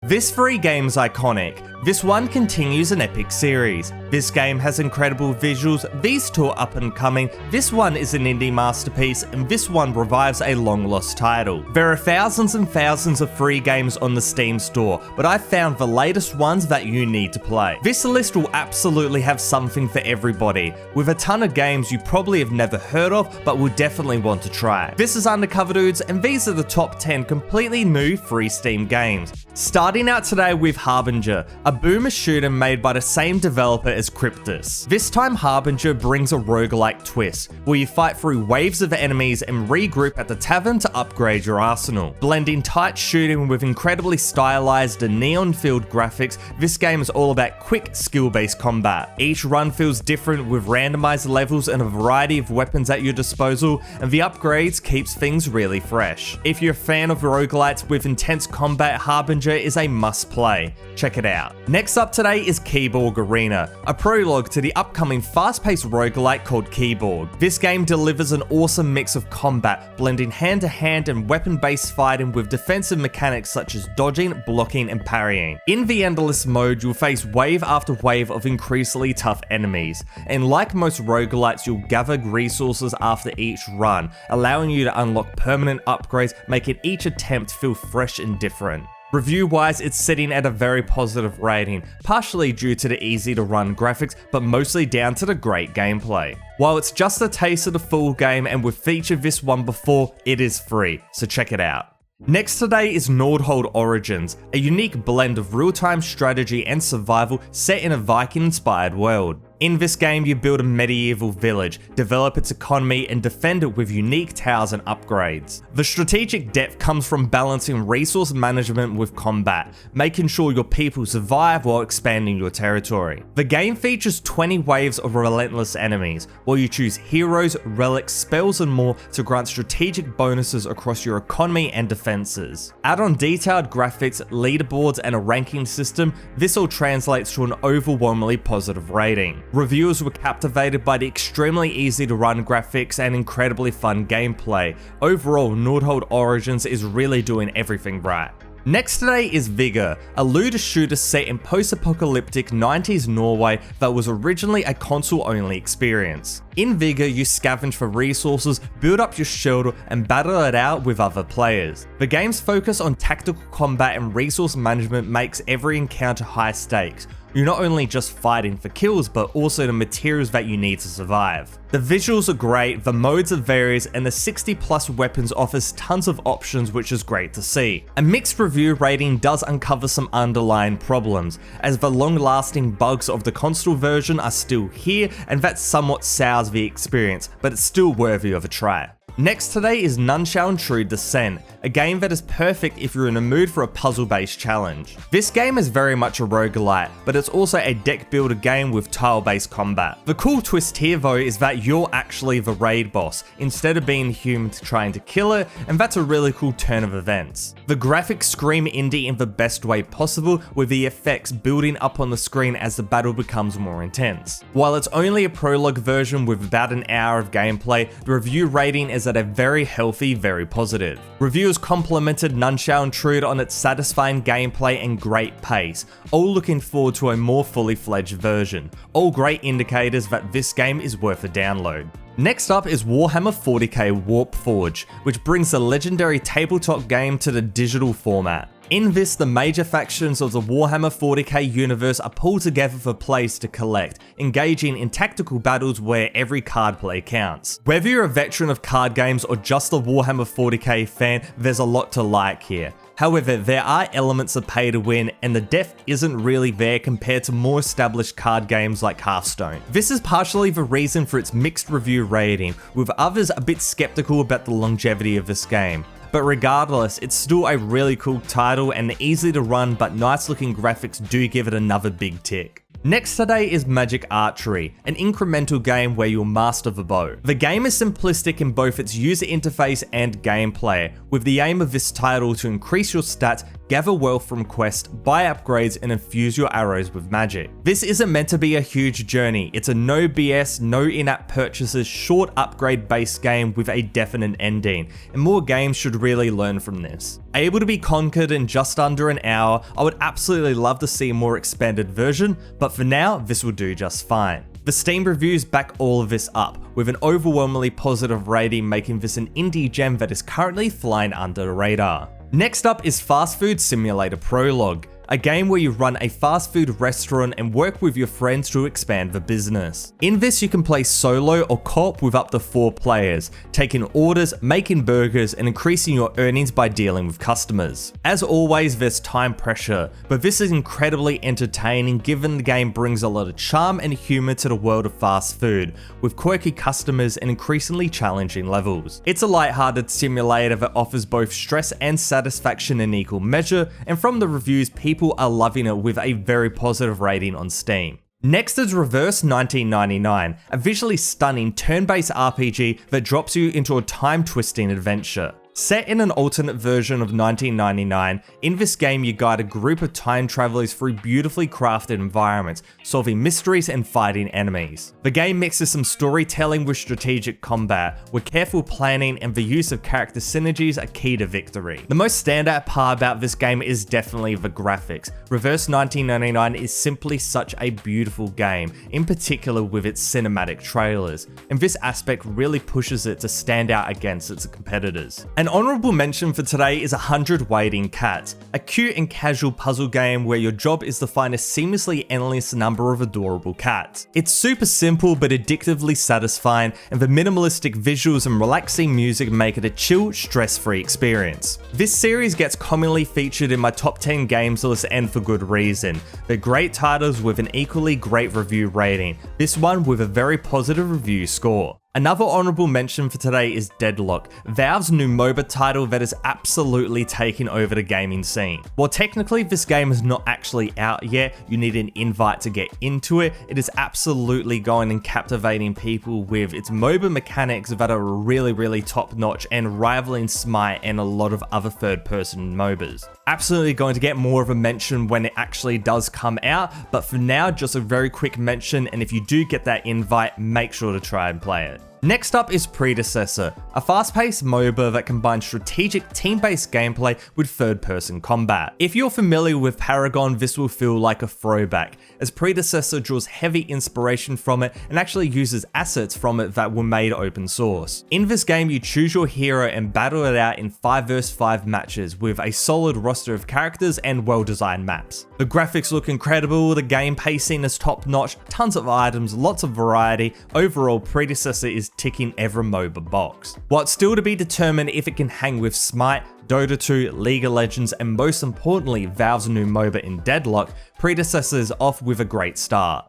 This free game's iconic. This one continues an epic series. This game has incredible visuals, these two are up and coming, this one is an indie masterpiece, and this one revives a long lost title. There are thousands and thousands of free games on the Steam store, but I've found the latest ones that you need to play. This list will absolutely have something for everybody, with a ton of games you probably have never heard of, but will definitely want to try. This is Undercover Dudes, and these are the top 10 completely new free Steam games. Starting out today with Harbinger, a boomer shooter made by the same developer as Cryptus. This time Harbinger brings a roguelike twist, where you fight through waves of enemies and regroup at the tavern to upgrade your arsenal. Blending tight shooting with incredibly stylized and neon-filled graphics, this game is all about quick, skill-based combat. Each run feels different with randomized levels and a variety of weapons at your disposal, and the upgrades keeps things really fresh. If you're a fan of roguelites with intense combat, Harbinger is a must-play. Check it out. Next up today is KIBORG Arena, a prologue to the upcoming fast-paced roguelite called KIBORG. This game delivers an awesome mix of combat, blending hand-to-hand and weapon-based fighting with defensive mechanics such as dodging, blocking, and parrying. In the Endless mode, you'll face wave after wave of increasingly tough enemies, and like most roguelites, you'll gather resources after each run, allowing you to unlock permanent upgrades, making each attempt feel fresh and different. Review-wise, it's sitting at a very positive rating, partially due to the easy-to-run graphics, but mostly down to the great gameplay. While it's just a taste of the full game, and we've featured this one before, it is free, so check it out. Next today is Nordhold Origins, a unique blend of real-time strategy and survival set in a Viking-inspired world. In this game, you build a medieval village, develop its economy, and defend it with unique towers and upgrades. The strategic depth comes from balancing resource management with combat, making sure your people survive while expanding your territory. The game features 20 waves of relentless enemies, while you choose heroes, relics, spells, and more to grant strategic bonuses across your economy and defenses. Add on detailed graphics, leaderboards, and a ranking system, this all translates to an overwhelmingly positive rating. Reviewers were captivated by the extremely easy to run graphics and incredibly fun gameplay. Overall, Nordhold Origins is really doing everything right. Next today is Vigor, a looter shooter set in post-apocalyptic 90s Norway that was originally a console-only experience. In Vigor, you scavenge for resources, build up your shield, and battle it out with other players. The game's focus on tactical combat and resource management makes every encounter high stakes. You're not only just fighting for kills, but also the materials that you need to survive. The visuals are great, the modes are various, and the 60+ weapons offers tons of options, which is great to see. A mixed review rating does uncover some underlying problems, as the long-lasting bugs of the console version are still here, and that somewhat sours the experience, but it's still worthy of a try. Next today is Nun True Descent, a game that is perfect if you're in a mood for a puzzle-based challenge. This game is very much a roguelite, but it's also a deck builder game with tile-based combat. The cool twist here though is that you're actually the raid boss, instead of being human trying to kill it, and that's a really cool turn of events. The graphics scream indie in the best way possible, with the effects building up on the screen as the battle becomes more intense. While it's only a prologue version with about an hour of gameplay, the review rating is at a very healthy, very positive. Reviewers complimented Nun True on its satisfying gameplay and great pace, all looking forward to a more fully fledged version. All great indicators that this game is worth a download. Next up is Warhammer 40k Warpforge, which brings the legendary tabletop game to the digital format. In this, the major factions of the Warhammer 40k universe are pulled together for players to collect, engaging in tactical battles where every card play counts. Whether you're a veteran of card games or just a Warhammer 40k fan, there's a lot to like here. However, there are elements of pay to win, and the depth isn't really there compared to more established card games like Hearthstone. This is partially the reason for its mixed review rating, with others a bit skeptical about the longevity of this game. But regardless, it's still a really cool title, and the easy to run but nice looking graphics do give it another big tick. Next today is Magic Archery, an incremental game where you'll master the bow. The game is simplistic in both its user interface and gameplay, with the aim of this title to increase your stats, gather wealth from quests, buy upgrades, and infuse your arrows with magic. This isn't meant to be a huge journey, it's a no BS, no in-app purchases, short upgrade-based game with a definite ending, and more games should really learn from this. Able to be conquered in just under an hour, I would absolutely love to see a more expanded version, but for now, this will do just fine. The Steam reviews back all of this up, with an overwhelmingly positive rating making this an indie gem that is currently flying under the radar. Next up is Fast Food Simulator Prologue, a game where you run a fast food restaurant and work with your friends to expand the business. In this, you can play solo or co-op with up to 4 players, taking orders, making burgers, and increasing your earnings by dealing with customers. As always, there's time pressure, but this is incredibly entertaining given the game brings a lot of charm and humor to the world of fast food, with quirky customers and increasingly challenging levels. It's a lighthearted simulator that offers both stress and satisfaction in equal measure, and from the reviews, people are loving it with a very positive rating on Steam. Next is Reverse 1999, a visually stunning turn-based RPG that drops you into a time-twisting adventure. Set in an alternate version of 1999, in this game you guide a group of time travelers through beautifully crafted environments, solving mysteries and fighting enemies. The game mixes some storytelling with strategic combat, where careful planning and the use of character synergies are key to victory. The most standout part about this game is definitely the graphics. Reverse 1999 is simply such a beautiful game, in particular with its cinematic trailers, and this aspect really pushes it to stand out against its competitors. An honourable mention for today is 100 Waiting Cats, a cute and casual puzzle game where your job is to find a seamlessly endless number of adorable cats. It's super simple but addictively satisfying, and the minimalistic visuals and relaxing music make it a chill, stress-free experience. This series gets commonly featured in my top 10 games list, and for good reason. They're great titles with an equally great review rating, this one with a very positive review score. Another honourable mention for today is Deadlock, Valve's new MOBA title that is absolutely taking over the gaming scene. While technically this game is not actually out yet, you need an invite to get into it, it is absolutely going and captivating people with its MOBA mechanics that are really top notch and rivaling Smite and a lot of other third person MOBAs. Absolutely going to get more of a mention when it actually does come out, but for now just a very quick mention, and if you do get that invite, make sure to try and play it. Next up is Predecessor, a fast-paced MOBA that combines strategic team-based gameplay with third-person combat. If you're familiar with Paragon, this will feel like a throwback, as Predecessor draws heavy inspiration from it and actually uses assets from it that were made open source. In this game, you choose your hero and battle it out in 5 vs 5 matches with a solid roster of characters and well-designed maps. The graphics look incredible, the game pacing is top-notch, tons of items, lots of variety. Overall, Predecessor is ticking every MOBA box. While it's still to be determined if it can hang with Smite, Dota 2, League of Legends, and most importantly Valve's new MOBA in Deadlock, Predecessor is off with a great start.